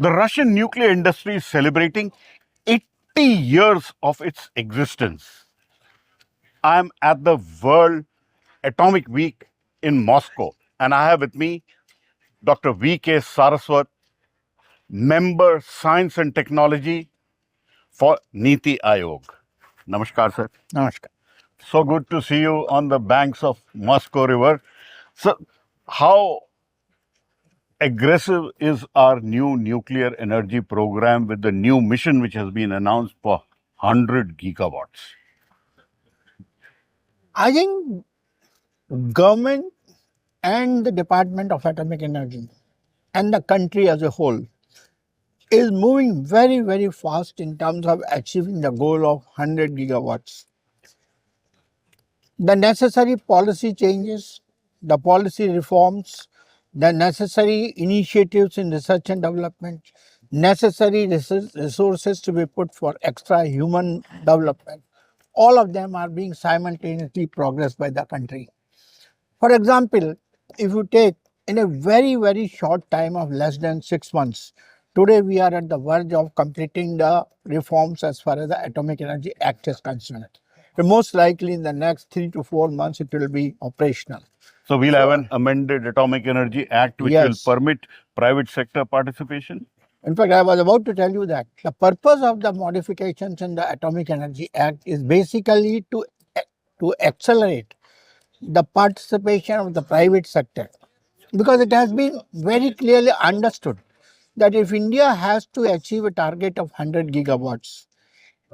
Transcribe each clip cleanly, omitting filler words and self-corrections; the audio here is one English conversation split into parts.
The Russian nuclear industry is celebrating 80 years of its existence. I am at the World Atomic Week in Moscow, and I have with me Dr. V.K. Saraswat, Member Science and Technology for NITI Aayog. Namaskar, sir. Namaskar. So good to see you on the banks of Moscow River. So, how aggressive is our new nuclear energy program with the new mission which has been announced for 100 gigawatts? I think government and the Department of Atomic Energy and the country as a whole is moving very, very fast in terms of achieving the goal of 100 gigawatts. The necessary policy changes, the policy reforms, the necessary initiatives in research and development, necessary resources to be put for extra human development, all of them are being simultaneously progressed by the country. For example, if you take in a very, very short time of less than 6 months, today we are at the verge of completing the reforms as far as the Atomic Energy Act is concerned. Most likely in the next 3 to 4 months it will be operational. So we'll have an amended Atomic Energy Act which will permit private sector participation? In fact, I was about to tell you that the purpose of the modifications in the Atomic Energy Act is basically to accelerate the participation of the private sector, because it has been very clearly understood that if India has to achieve a target of 100 gigawatts,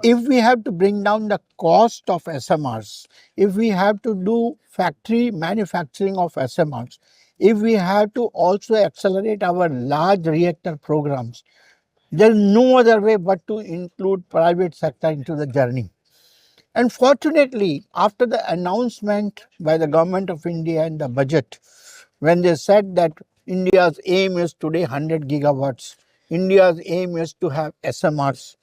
if we have to bring down the cost of SMRs, if we have to do factory manufacturing of SMRs, if we have to also accelerate our large reactor programs, there is no other way but to include private sector into the journey. And fortunately, after the announcement by the government of India in the budget, when they said that India's aim is today 100 gigawatts, India's aim is to have SMRs.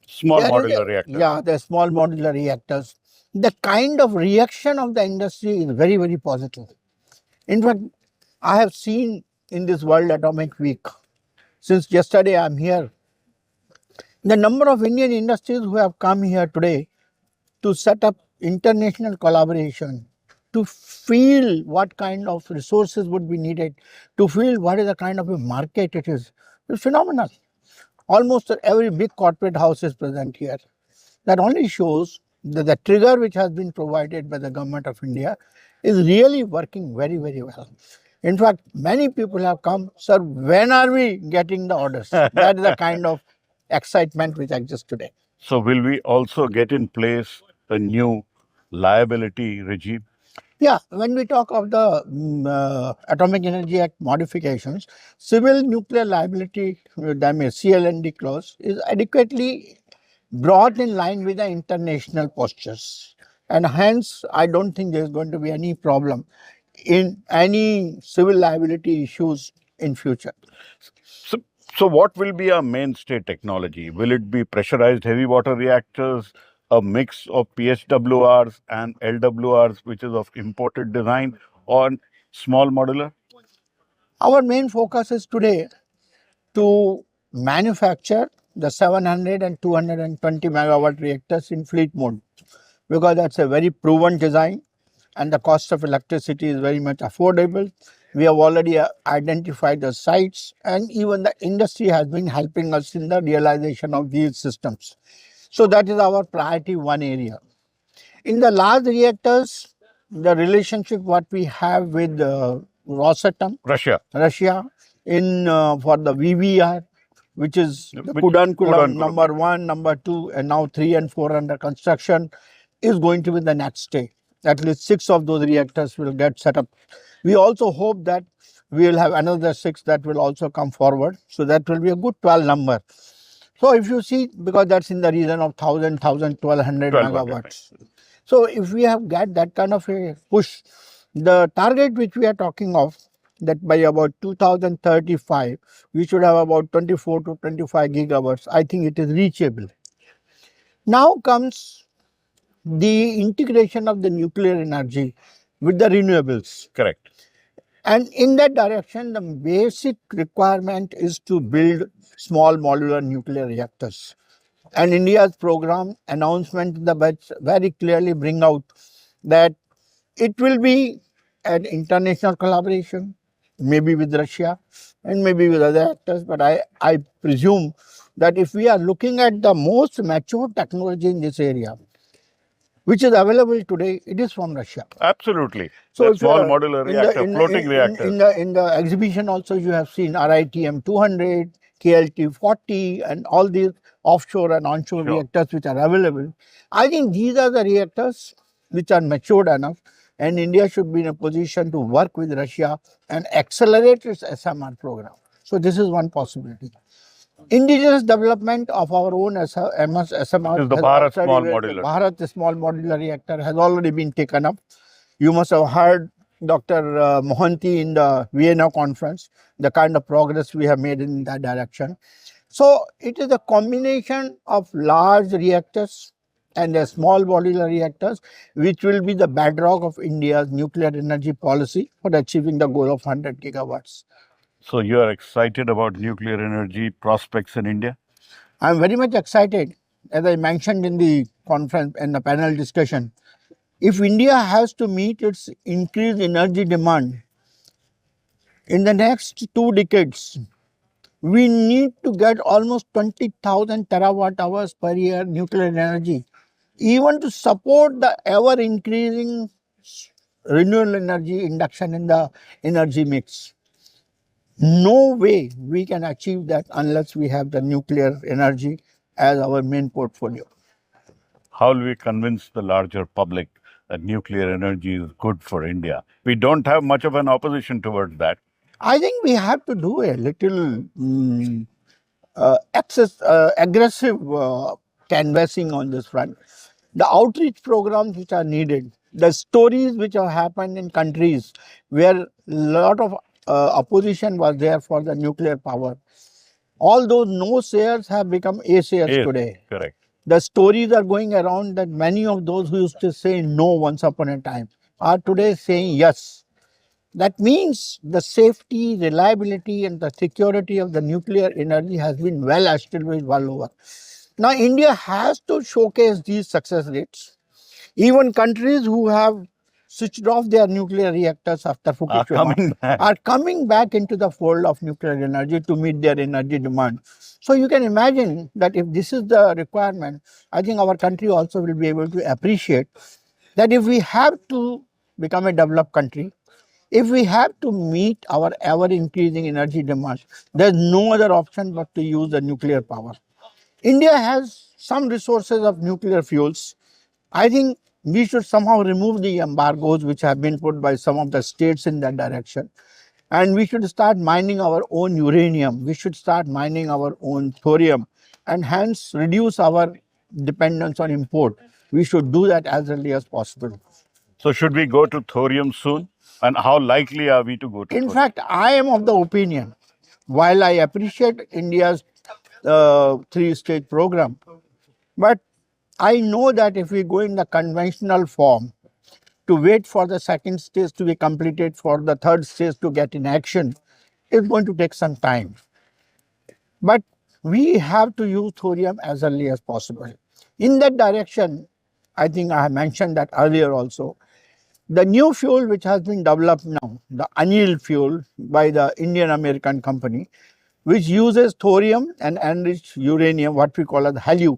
Small modular reactors. Yeah, the small modular reactors. The kind of reaction of the industry is very, very positive. In fact, I have seen in this World Atomic Week, since yesterday I am here, the number of Indian industries who have come here today to set up international collaboration, to feel what kind of resources would be needed, to feel what is the kind of a market it is phenomenal. Almost every big corporate house is present here. That only shows that the trigger which has been provided by the government of India is really working very, very well. In fact, many people have come, sir, when are we getting the orders? That is the kind of excitement which exists today. So will we also get in place a new liability regime? Yeah, when we talk of the Atomic Energy Act modifications, civil nuclear liability damage, CLND clause, is adequately brought in line with the international postures. And hence, I don't think there is going to be any problem in any civil liability issues in future. So what will be our mainstay technology? Will it be pressurized heavy water reactors, a mix of PHWRs and LWRs, which is of imported design, or small modular? Our main focus is today to manufacture the 700 and 220 megawatt reactors in fleet mode, because that's a very proven design and the cost of electricity is very much affordable. We have already identified the sites, and even the industry has been helping us in the realization of these systems. So that is our priority one area. In the large reactors, the relationship what we have with Rosatom, Russia, in for the VVR, which is the Kudankulam number 1, number 2, and now 3 and 4 under construction, is going to be the next stage. At least 6 of those reactors will get set up. We also hope that we will have another 6 that will also come forward. So that will be a good 12 number. So if you see, because that's in the region of 1,000, 1,200 megawatts. So if we have got that kind of a push, the target which we are talking of, that by about 2035, we should have about 24 to 25 gigawatts. I think it is reachable. Now comes the integration of the nuclear energy with the renewables. Correct. And in that direction, the basic requirement is to build small modular nuclear reactors. And India's program announcement in the budget very clearly bring out that it will be an international collaboration, maybe with Russia and maybe with other actors. But I presume that if we are looking at the most mature technology in this area, which is available today, it is from Russia. Absolutely. So The if small modular reactor, floating reactors. in the exhibition also you have seen RITM 200, KLT 40, and all these offshore and onshore reactors which are available. I think these are the reactors which are matured enough, and India should be in a position to work with Russia and accelerate its SMR program. So this is one possibility. Indigenous development of our own SMR Is the Bharat Small Modular. Bharat Small Modular Reactor has already been taken up. You must have heard Dr. Mohanty in the Vienna conference, the kind of progress we have made in that direction. So it is a combination of large reactors and the small modular reactors, which will be the bedrock of India's nuclear energy policy for achieving the goal of 100 gigawatts. So you are excited about nuclear energy prospects in India? I am very much excited, as I mentioned in the conference and the panel discussion. If India has to meet its increased energy demand in the next 2 decades, we need to get almost 20,000 terawatt hours per year nuclear energy, even to support the ever increasing renewable energy induction in the energy mix. No way we can achieve that unless we have the nuclear energy as our main portfolio. How will we convince the larger public that nuclear energy is good for India? We don't have much of an opposition towards that. I think we have to do a little aggressive canvassing on this front. The outreach programs which are needed, the stories which have happened in countries where a lot of opposition was there for the nuclear power, all those no-sayers have become A-sayers today. Correct. The stories are going around that many of those who used to say no once upon a time are today saying yes. That means the safety, reliability, and the security of the nuclear energy has been well established world over. Now, India has to showcase these success rates. Even countries who have switched off their nuclear reactors after Fukushima are coming back into the fold of nuclear energy to meet their energy demand. So you can imagine that if this is the requirement, I think our country also will be able to appreciate that if we have to become a developed country, if we have to meet our ever increasing energy demand, there's no other option but to use the nuclear power. India has some resources of nuclear fuels. I think we should somehow remove the embargoes which have been put by some of the states in that direction. And we should start mining our own uranium. We should start mining our own thorium and hence reduce our dependence on import. We should do that as early as possible. So should we go to thorium soon? And how likely are we to go to In thorium? fact, I am of the opinion, while I appreciate India's 3-stage program, but I know that if we go in the conventional form, to wait for the second stage to be completed, for the third stage to get in action, it's going to take some time. But we have to use thorium as early as possible. In that direction, I think I have mentioned that earlier also, the new fuel which has been developed now, the annealed fuel by the Indian American company, which uses thorium and enriched uranium, what we call as HALEU,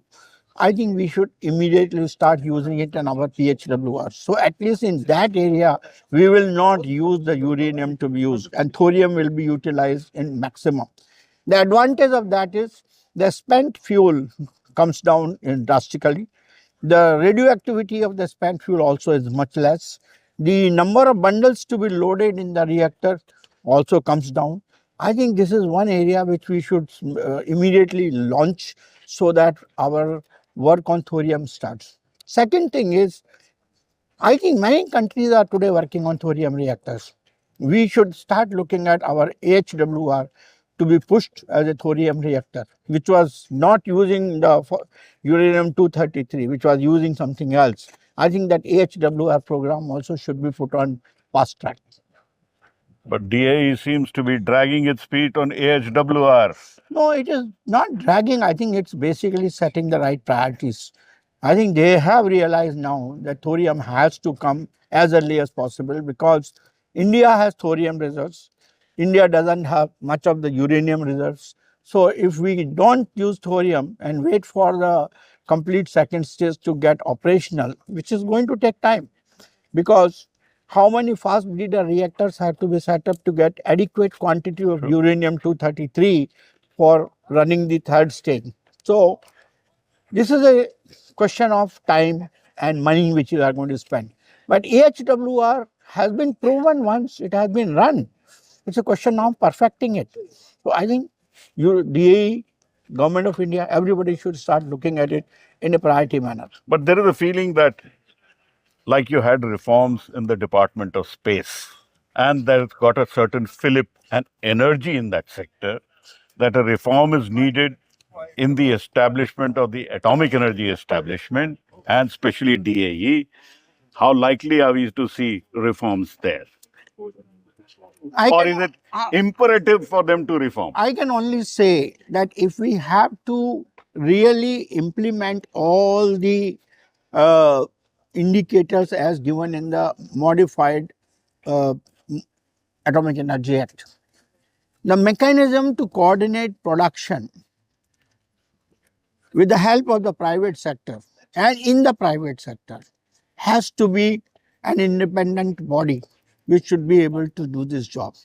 I think we should immediately start using it in our PHWR. So at least in that area, we will not use the uranium to be used, and thorium will be utilized in maximum. The advantage of that is the spent fuel comes down drastically. The radioactivity of the spent fuel also is much less. The number of bundles to be loaded in the reactor also comes down. I think this is one area which we should immediately launch so that our work on thorium starts. Second thing is, I think many countries are today working on thorium reactors. We should start looking at our AHWR to be pushed as a thorium reactor, which was not using the uranium-233, which was using something else. I think that AHWR program also should be put on fast track. But DAE seems to be dragging its feet on AHWR. No, it is not dragging. I think it's basically setting the right priorities. I think they have realized now that thorium has to come as early as possible because India has thorium reserves. India doesn't have much of the uranium reserves. So if we don't use thorium and wait for the complete second stage to get operational, which is going to take time, because how many fast breeder reactors have to be set up to get adequate quantity of uranium 233 for running the third stage. So this is a question of time and money which you are going to spend. But AHWR has been proven once, it has been run. It's a question of perfecting it. So I think DAE, Government of India, everybody should start looking at it in a priority manner. But there is a feeling that, like you had reforms in the Department of Space, and that it's got a certain fillip and energy in that sector, that a reform is needed in the establishment of the atomic energy establishment, and especially DAE. How likely are we to see reforms there? Or is it imperative for them to reform? I can only say that if we have to really implement all the indicators as given in the modified uh, Atomic Energy Act, the mechanism to coordinate production with the help of the private sector and in the private sector has to be an independent body which should be able to do this job.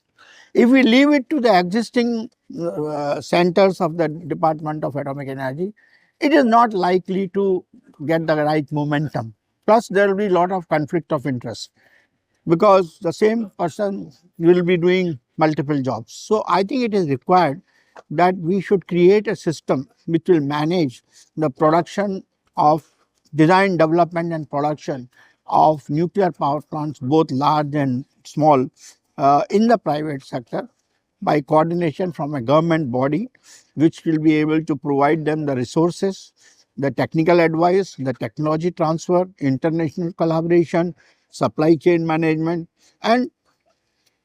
If we leave it to the existing centers of the Department of Atomic Energy, it is not likely to get the right momentum. Plus, there will be a lot of conflict of interest because the same person will be doing multiple jobs. So, I think it is required that we should create a system which will manage the production of design, development and production of nuclear power plants, both large and small, in the private sector by coordination from a government body which will be able to provide them the resources, the technical advice, the technology transfer, international collaboration, supply chain management, and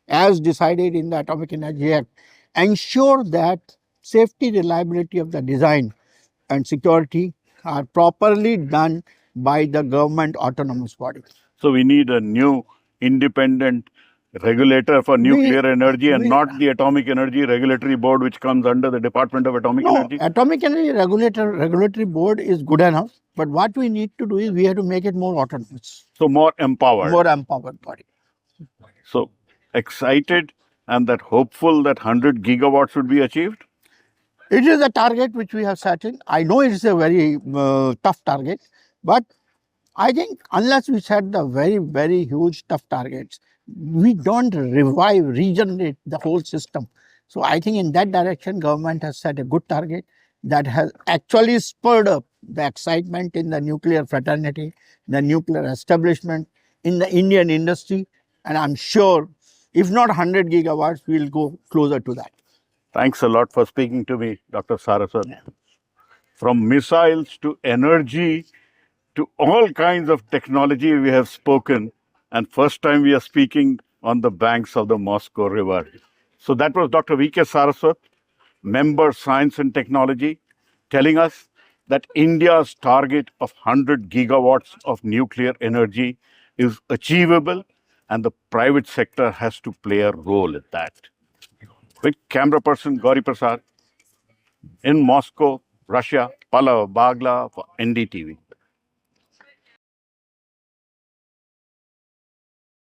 as decided in the Atomic Energy Act, ensure that safety, reliability of the design and security are properly done by the government autonomous body. So we need a new independent regulator for nuclear energy and not the Atomic Energy Regulatory Board, which comes under the Department of Atomic Energy? Atomic Energy Regulatory Board is good enough, but what we need to do is we have to make it more autonomous. So more empowered. More empowered body. So excited and that hopeful that 100 gigawatts should be achieved? It is a target which we have set in. I know it is a very tough target, but I think unless we set the very, very huge tough targets, we don't regenerate the whole system. So I think in that direction, government has set a good target that has actually spurred up the excitement in the nuclear fraternity, the nuclear establishment, in the Indian industry. And I'm sure if not 100 gigawatts, we'll go closer to that. Thanks a lot for speaking to me, Dr. Saraswat. Yeah. From missiles to energy to all kinds of technology we have spoken, and first time we are speaking on the banks of the Moscow River. So that was Dr. V.K. Saraswat, Member Science and Technology, telling us that India's target of 100 gigawatts of nuclear energy is achievable and the private sector has to play a role in that. With camera person Gauri Prasad in Moscow, Russia, Pallava, Bagla for NDTV.